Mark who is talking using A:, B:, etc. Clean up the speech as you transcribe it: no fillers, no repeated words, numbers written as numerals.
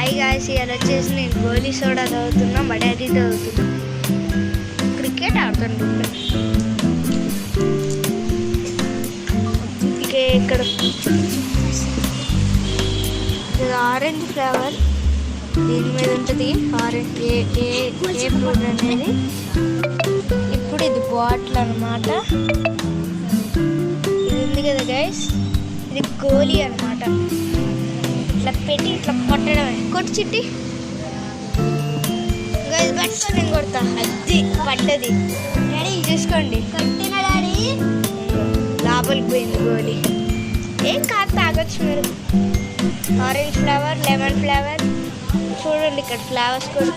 A: Hi guys, ఇవాళ వచ్చేసి నేను గోలీ సోడా తాగుతున్నా, మా డాడీ తాగుతున్నా. క్రికెట్ ఆడుతున్నా. ఇక ఇక్కడ ఆరెంజ్ ఫ్లేవర్ దీని మీద ఉంటుంది. ఆరెంజ్ ఏ ఫ్రూట్ అనేది. ఇప్పుడు ఇది బాటిల్ అన్నమాట. ఇది ఉంది కదా గైస్, ఇది గోలీ అన్నమాట. ఇట్లా పెట్టి ఇట్లా కొట్టడమే. కొట్టు చిట్టి గైస్, పట్టుకొని నేను కొడతా. అది పడ్డది డాడీ, చూసుకోండి. కొట్టిన డాడీ, లోపలికి పోయింది గోలీ. ఏం కాదు, తాగొచ్చు మీరు. ఆరెంజ్ ఫ్లేవర్, లెమన్ ఫ్లేవర్, చూడండి ఇక్కడ ఫ్లేవర్స్ కూడా.